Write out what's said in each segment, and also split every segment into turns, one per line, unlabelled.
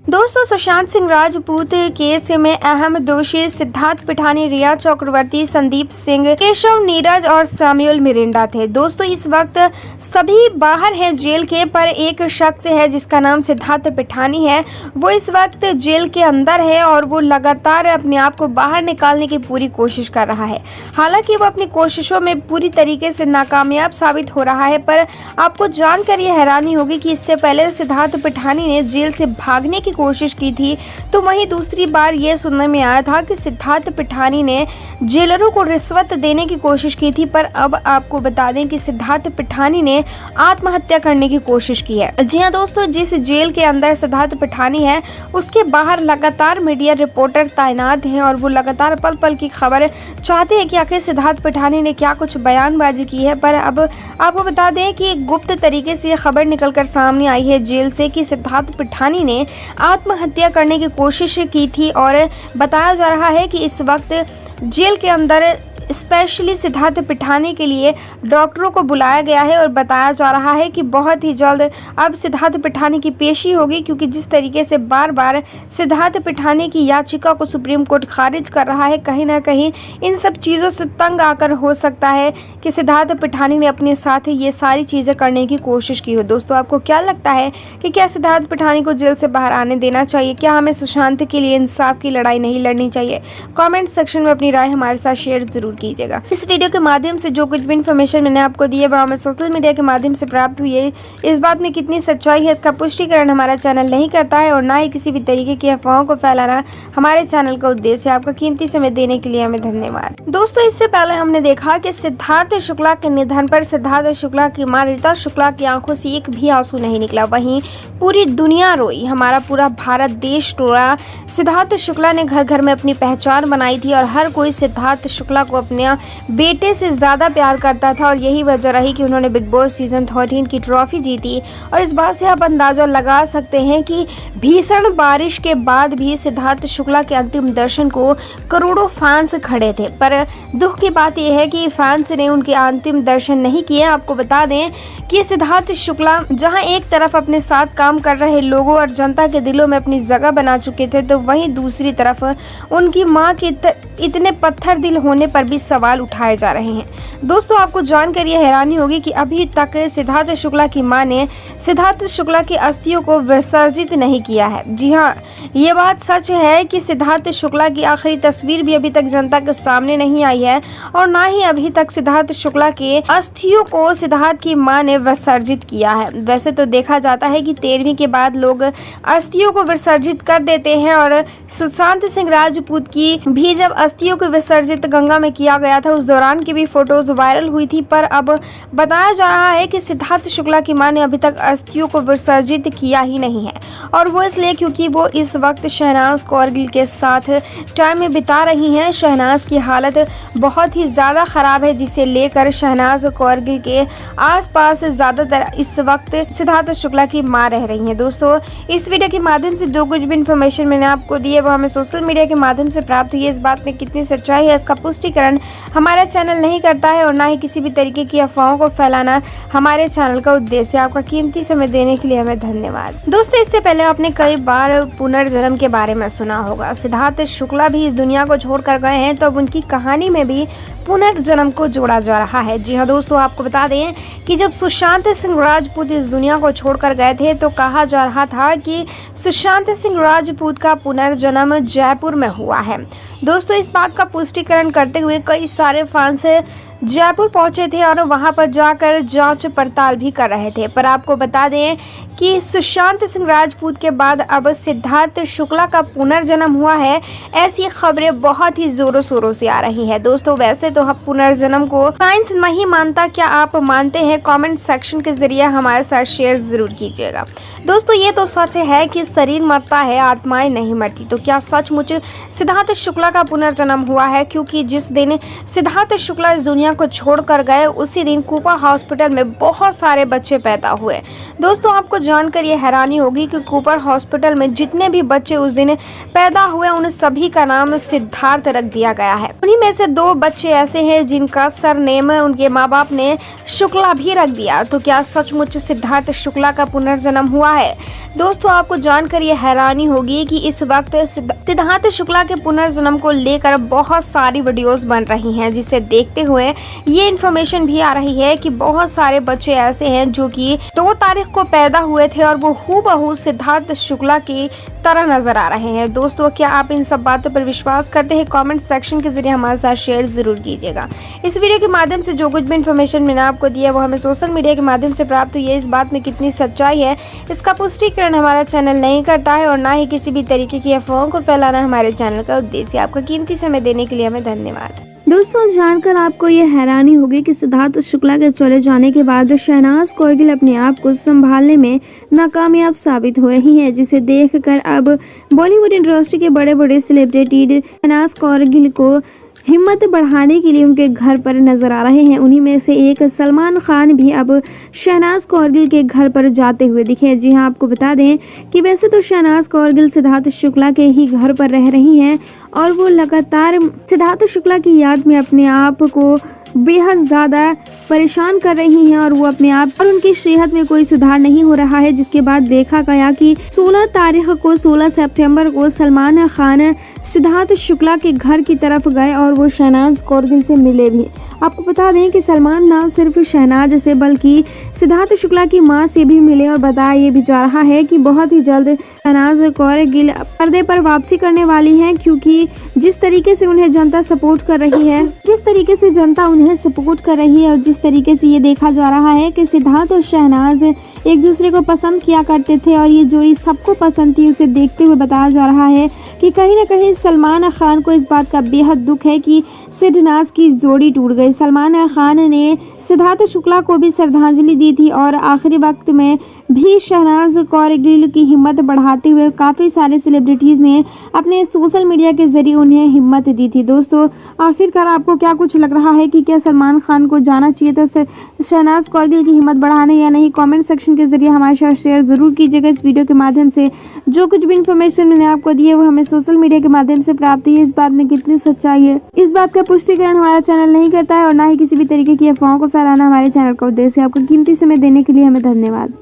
दोस्तों, सुशांत सिंह राजपूत केस में अहम दोषी सिद्धार्थ पिठानी, रिया चक्रवर्ती, संदीप सिंह, केशव, नीरज और सैमुअल मिरिंडा थे। दोस्तों, इस वक्त सभी बाहर हैं जेल के, पर एक शख्स है जिसका नाम सिद्धार्थ पिठानी है। वो इस वक्त जेल के अंदर है और वो लगातार अपने आप को बाहर निकालने की पूरी कोशिश कर रहा है। हालांकि वो अपनी कोशिशों में पूरी तरीके से नाकामयाब साबित हो रहा है, पर आपको जानकर ये हैरानी होगी कि इससे पहले सिद्धार्थ पिठानी ने जेल से भागने की कोशिश की थी, तो वहीं दूसरी बार ये सुनने में आया था कि सिद्धार्थ पिठानी ने जेलरों को रिश्वत देने की कोशिश की थी। पर अब आपको बता दें कि सिद्धार्थ पिठानी ने आत्महत्या करने की कोशिश की है। जी हाँ दोस्तों, जिस जेल के अंदर सिद्धार्थ पिठानी है उसके बाहर लगातार मीडिया रिपोर्टर तैनात हैं और वो लगातार पल पल की खबर चाहते हैं कि आखिर सिद्धार्थ पिठानी ने क्या कुछ बयानबाजी की है। पर अब आपको बता दें कि गुप्त तरीके से खबर निकलकर सामने आई है जेल से कि सिद्धार्थ पिठानी ने आत्महत्या करने की कोशिश की थी और बताया जा रहा है कि इस वक्त जेल के अंदर स्पेशली सिद्धार्थ पिठानी के लिए डॉक्टरों को बुलाया गया है और बताया जा रहा है कि बहुत ही जल्द अब सिद्धार्थ पिठानी की पेशी होगी, क्योंकि जिस तरीके से बार बार सिद्धार्थ पिठानी की याचिका को सुप्रीम कोर्ट खारिज कर रहा है, कहीं ना कहीं इन सब चीज़ों से तंग आकर हो सकता है कि सिद्धार्थ पिठानी ने अपने साथ ये सारी चीज़ें करने की कोशिश की हो। दोस्तों, आपको क्या लगता है कि क्या सिद्धार्थ पिठानी को जेल से बाहर आने देना चाहिए? क्या हमें सुशांत के लिए इंसाफ की लड़ाई नहीं लड़नी चाहिए? कॉमेंट सेक्शन में अपनी राय हमारे साथ शेयर जरूर कीजिएगा। इस वीडियो के माध्यम से जो कुछ भी इन्फॉर्मेशन मैंने आपको दी है वह हमें सोशल मीडिया के माध्यम से प्राप्त हुई है। इस बात में कितनी सच्चाई है इसका पुष्टिकरण हमारा चैनल नहीं करता है और ना ही किसी भी तरीके की अफवाहों को फैलाना हमारे चैनल का उद्देश्य है। आपका कीमती समय देने के लिए हमें धन्यवाद। दोस्तों, इससे पहले हमने देखा कि सिद्धार्थ शुक्ला के निधन पर सिद्धार्थ शुक्ला की मां रीता शुक्ला की आंखों से एक भी आंसू नहीं निकला। वहीं पूरी दुनिया रोई, हमारा पूरा भारत देश रोया। सिद्धार्थ शुक्ला ने घर घर में अपनी पहचान बनाई थी और हर कोई सिद्धार्थ शुक्ला को अपने बेटे से ज्यादा प्यार करता था और यही वजह रही कि उन्होंने बिग बॉस सीजन 13 की ट्रॉफी जीती। और इस बात से आप अंदाजा लगा सकते हैं कि भीषण बारिश के बाद भी सिद्धार्थ शुक्ला के अंतिम दर्शन को करोड़ों फैंस खड़े थे। पर दुख की बात यह है कि फैंस ने उनके अंतिम दर्शन नहीं किए। आपको बता दें कि सिद्धार्थ शुक्ला जहां एक तरफ अपने साथ काम कर रहे लोगों और जनता के दिलों में अपनी जगह बना चुके थे, तो वहीं दूसरी तरफ उनकी मां के इतने पत्थर दिल होने पर भी सवाल उठाए जा रहे हैं। दोस्तों, आपको जानकर यह हैरानी होगी कि अभी तक सिद्धार्थ शुक्ला की मां ने सिद्धार्थ शुक्ला की अस्थियों को विसर्जित नहीं किया है। जी हाँ, ये बात सच है कि सिद्धार्थ शुक्ला की आखिरी तस्वीर भी अभी तक जनता के सामने नहीं आई है और ना ही अभी तक सिद्धार्थ शुक्ला के अस्थियों को सिद्धार्थ की मां ने विसर्जित किया है। वैसे तो देखा जाता है कि 13वीं के बाद लोग अस्थियों को विसर्जित कर देते हैं और सुशांत सिंह राजपूत की भी जब अस्थियों को विसर्जित गंगा में किया गया था उस दौरान की भी फोटोज वायरल हुई थी। पर अब बताया जा रहा है कि सिद्धार्थ शुक्ला की मां ने अभी तक अस्थियों को विसर्जित किया ही नहीं है और वो इसलिए क्योंकि वो इस वक्त शहनाज कौरगिल के साथ टाइम बिता रही हैं। शहनाज की हालत बहुत ही ज़्यादा ख़राब है, जिसे लेकर शहनाज कौरगिल के आसपास ज़्यादातर इस वक्त सिद्धार्थ शुक्ला की मां रह रही हैं। दोस्तों, इस वीडियो के माध्यम से जो कुछ भी इन्फॉर्मेशन मैंने आपको दी है वो हमें सोशल मीडिया के माध्यम से प्राप्त हुई है। इस बात में कितनी सच्चाई है इसका पुष्टिकरण हमारा चैनल नहीं करता है और ना ही किसी भी तरीके की अफवाहों को फैलाना हमारे चैनल का उद्देश्य है। आपका कीमती समय देने के लिए हमें धन्यवाद। दोस्तों, इससे पहले आपने कई बार पुनर्जन्म के बारे में सुना होगा। सिद्धार्थ शुक्ला भी इस दुनिया को छोड़कर गए हैं, तो अब उनकी कहानी में भी पुनर्जन्म को जोड़ा जा रहा है। जी हाँ दोस्तों, आपको बता दें कि जब सुशांत सिंह राजपूत इस दुनिया को छोड़कर गए थे तो कहा जा रहा था कि सुशांत सिंह राजपूत का पुनर्जन्म जयपुर में हुआ है। दोस्तों, इस बात का पुष्टिकरण करते हुए कई सारे फैंस जयपुर पहुंचे थे और वहां पर जाकर जांच पड़ताल भी कर रहे थे। पर आपको बता दें कि सुशांत सिंह राजपूत के बाद अब सिद्धार्थ शुक्ला का पुनर्जन्म हुआ है, ऐसी खबरें बहुत ही जोरों शोरों से आ रही है। दोस्तों, वैसे तो हम पुनर्जन्म को साइंस नहीं मानता, क्या आप मानते हैं? कमेंट सेक्शन के जरिए हमारे साथ शेयर जरूर कीजिएगा। दोस्तों, ये तो सच है कि शरीर मरता है, आत्माएं नहीं मरती। तो क्या सचमुच सिद्धार्थ शुक्ला का पुनर्जन्म हुआ है? क्योंकि जिस दिन सिद्धार्थ शुक्ला इस दुनिया को छोड़कर गए उसी दिन कूपर हॉस्पिटल में बहुत सारे बच्चे पैदा हुए। दोस्तों, आपको जानकर ये हैरानी होगी कि कूपर हॉस्पिटल में जितने भी बच्चे उस दिन पैदा हुए उन सभी का नाम सिद्धार्थ रख दिया गया है। उन्हीं में से 2 बच्चे ऐसे हैं जिनका सरनेम उनके माँ बाप ने शुक्ला भी रख दिया। तो क्या सचमुच सिद्धार्थ शुक्ला का पुनर्जन्म हुआ है? दोस्तों आपको जानकर ये हैरानी होगी कि इस वक्त सिद्धार्थ शुक्ला के पुनर्जन्म को लेकर बहुत सारी वीडियोस बन रही हैं, जिसे देखते हुए ये इन्फॉर्मेशन भी आ रही है कि बहुत सारे बच्चे ऐसे हैं जो कि 2 तारीख को पैदा हुए थे और वो हूबहू सिद्धार्थ शुक्ला की तरह नजर आ रहे हैं। दोस्तों क्या आप इन सब बातों पर विश्वास करते हैं? कमेंट सेक्शन के जरिए हमारे साथ शेयर जरूर कीजिएगा। इस वीडियो के माध्यम से जो कुछ भी इन्फॉर्मेशन मैंने आपको दिया वो हमें सोशल मीडिया के माध्यम से प्राप्त हुई है। इस बात में कितनी सच्चाई है इसका पुष्टिकरण हमारा चैनल नहीं करता है और ना ही किसी भी तरीके की अफवाहों को फैलाना हमारे चैनल का उद्देश्य। आपका कीमती समय देने के लिए हमें धन्यवाद।
दोस्तों जानकर आपको ये हैरानी होगी कि सिद्धार्थ शुक्ला के चले जाने के बाद शहनाज कौरगिल अपने आप को संभालने में नाकामयाब साबित हो रही है, जिसे देखकर अब बॉलीवुड इंडस्ट्री के बड़े बड़े सेलिब्रिटी शहनाज कौरगिल को हिम्मत बढ़ाने के लिए उनके घर पर नजर आ रहे हैं। उन्हीं में से एक सलमान खान भी अब शहनाज कौरगिल के घर पर जाते हुए दिखे। जी हां, आपको बता दें कि वैसे तो शहनाज कौरगिल सिद्धार्थ शुक्ला के ही घर पर रह रही हैं और वो लगातार सिद्धार्थ शुक्ला की याद में अपने आप को बेहद ज़्यादा परेशान कर रही हैं और वो अपने आप और उनकी सेहत में कोई सुधार नहीं हो रहा है, जिसके बाद देखा गया कि 16 सितंबर को सलमान खान सिद्धार्थ शुक्ला के घर की तरफ गए और वो शहनाज कौरगिल से मिले भी। आपको बता दें कि सलमान ना सिर्फ शहनाज से बल्कि सिद्धार्थ शुक्ला की मां से भी मिले और बताया ये भी जा रहा है कि बहुत ही जल्द शहनाज कौरगिल पर्दे पर वापसी करने वाली हैं, क्योंकि जिस तरीके से उन्हें जनता सपोर्ट कर रही है, जिस तरीके से जनता उन्हें सपोर्ट कर रही है और जिस तरीके से ये देखा जा रहा है कि सिद्धार्थ और शहनाज एक दूसरे को पसंद किया करते थे और ये जोड़ी सबको पसंद थी, उसे देखते हुए बताया जा रहा है कि कहीं ना कहीं सलमान खान को इस बात का बेहद दुख है कि शहनाज की जोड़ी टूट गई। सलमान खान ने सिद्धार्थ शुक्ला को भी श्रद्धांजलि दी थी और आखिरी वक्त में भी शहनाज कौरगिल की हिम्मत बढ़ाते हुए काफ़ी सारे सेलिब्रिटीज़ ने अपने सोशल मीडिया के जरिए उन्हें हिम्मत दी थी। दोस्तों आखिरकार आपको क्या कुछ लग रहा है कि क्या सलमान खान को जाना चाहिए था शहनाज कौरगिल की हिम्मत बढ़ाने या नहीं? कमेंट सेक्शन के जरिए हमारे साथ शेयर ज़रूर कीजिएगा। इस वीडियो के माध्यम से जो कुछ भी इन्फॉर्मेशन मैंने आपको दी है वो हमें सोशल मीडिया के माध्यम से प्राप्त हुई है। इस बात में कितनी सच्चाई है इस बात का पुष्टिकरण हमारा चैनल नहीं करता है और ना ही किसी भी तरीके की अफवाहों को फैलाना हमारे चैनल का उद्देश्य है। आपका कीमती समय देने के लिए हमें धन्यवाद।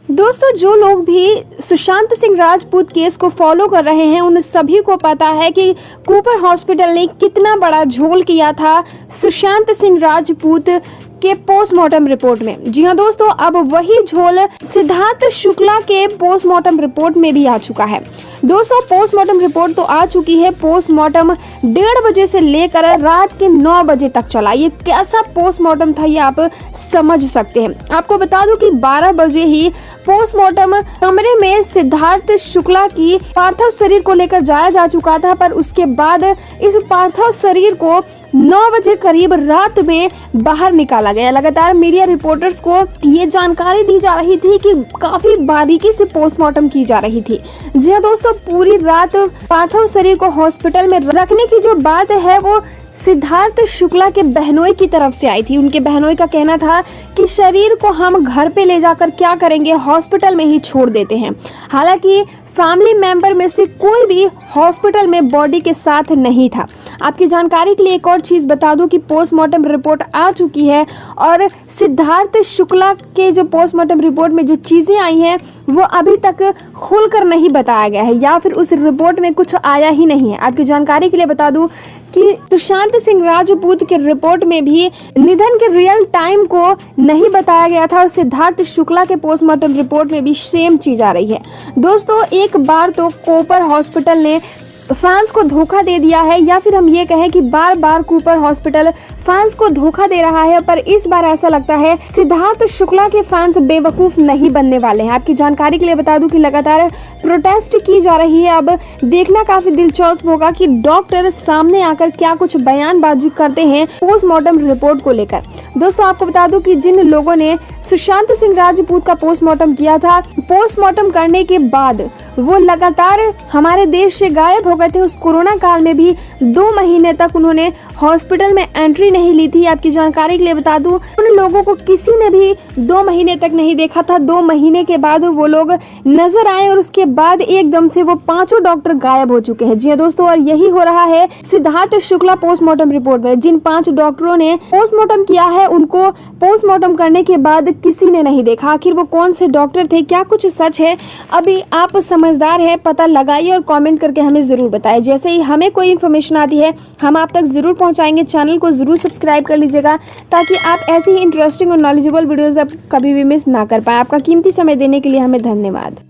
दोस्तों जो लोग भी सुशांत सिंह राजपूत केस को फॉलो कर रहे हैं उन सभी को पता है कि कूपर हॉस्पिटल ने कितना बड़ा झोल किया था सुशांत सिंह राजपूत के पोस्टमार्टम रिपोर्ट में। जी हाँ दोस्तों, अब वही झोल सिद्धार्थ शुक्ला के पोस्टमार्टम रिपोर्ट में भी आ चुका है। दोस्तों पोस्टमार्टम रिपोर्ट तो आ चुकी है। पोस्टमार्टम 1:30 बजे से लेकर रात के 9 बजे तक चला। ये कैसा पोस्टमार्टम था ये आप समझ सकते हैं। आपको बता दूं कि 12 बजे ही पोस्टमार्टम कमरे में सिद्धार्थ शुक्ला की पार्थिव शरीर को लेकर जाया जा चुका था, पर उसके बाद इस पार्थिव शरीर को 9 बजे करीब रात में बाहर निकाला गया। लगातार मीडिया रिपोर्टर्स को ये जानकारी दी जा रही थी कि काफी बारीकी से पोस्टमार्टम की जा रही थी। जी हाँ दोस्तों, पूरी रात पार्थिव शरीर को हॉस्पिटल में रखने की जो बात है वो सिद्धार्थ शुक्ला के बहनोई की तरफ से आई थी। उनके बहनोई का कहना था कि शरीर को हम घर पे ले जाकर क्या करेंगे, हॉस्पिटल में ही छोड़ देते हैं। हालांकि फैमिली मेंबर में से कोई भी हॉस्पिटल में बॉडी के साथ नहीं था। आपकी जानकारी के लिए एक और चीज़ बता दूं कि पोस्टमार्टम रिपोर्ट आ चुकी है और सिद्धार्थ शुक्ला के जो पोस्टमार्टम रिपोर्ट में जो चीज़ें आई हैं वो अभी तक खुलकर नहीं बताया गया है या फिर उस रिपोर्ट में कुछ आया ही नहीं है। आपकी जानकारी के लिए बता दूं कि सुशांत सिंह राजपूत के रिपोर्ट में भी निधन के रियल टाइम को नहीं बताया गया था और सिद्धार्थ शुक्ला के पोस्टमार्टम रिपोर्ट में भी सेम चीज आ रही है। दोस्तों एक बार तो कूपर हॉस्पिटल ने फैंस को धोखा दे दिया है, या फिर हम ये कहें कि बार बार कूपर हॉस्पिटल फैंस को धोखा दे रहा है, पर इस बार ऐसा लगता है सिद्धार्थ शुक्ला के फैंस बेवकूफ नहीं बनने वाले हैं। आपकी जानकारी के लिए बता दूं कि लगातार प्रोटेस्ट की जा रही है। अब देखना काफी दिलचस्प होगा कि डॉक्टर सामने आकर क्या कुछ बयानबाजी करते हैं पोस्टमार्टम रिपोर्ट को लेकर। दोस्तों आपको बता दूं कि जिन लोगों ने सुशांत सिंह राजपूत का पोस्टमार्टम किया था, पोस्टमार्टम करने के बाद वो लगातार हमारे देश से गायब हो गए थे। उस कोरोना काल में भी 2 महीने तक उन्होंने हॉस्पिटल में एंट्री नहीं ली थी। आपकी जानकारी के लिए बता दूं, उन लोगों को किसी ने भी 2 महीने तक नहीं देखा था। 2 महीने के बाद वो लोग नजर आए और उसके बाद एकदम से वो 5 डॉक्टर गायब हो चुके हैं। जी हाँ दोस्तों, और यही हो रहा है सिद्धार्थ शुक्ला पोस्टमार्टम रिपोर्ट में। जिन 5 डॉक्टरों ने पोस्टमार्टम किया है, उनको पोस्टमार्टम करने के बाद किसी ने नहीं देखा। आखिर वो कौन से डॉक्टर थे, क्या कुछ सच है? अभी आप समझदार हैं, पता लगाइए और कमेंट करके हमें जरूर बताइए। जैसे ही हमें कोई इन्फॉर्मेशन आती है हम आप तक जरूर पहुंचाएंगे। चैनल को जरूर सब्सक्राइब कर लीजिएगा ताकि आप ऐसी ही इंटरेस्टिंग और नॉलेजेबल वीडियोस आप कभी भी मिस ना कर पाए। आपका कीमती समय देने के लिए हमें धन्यवाद।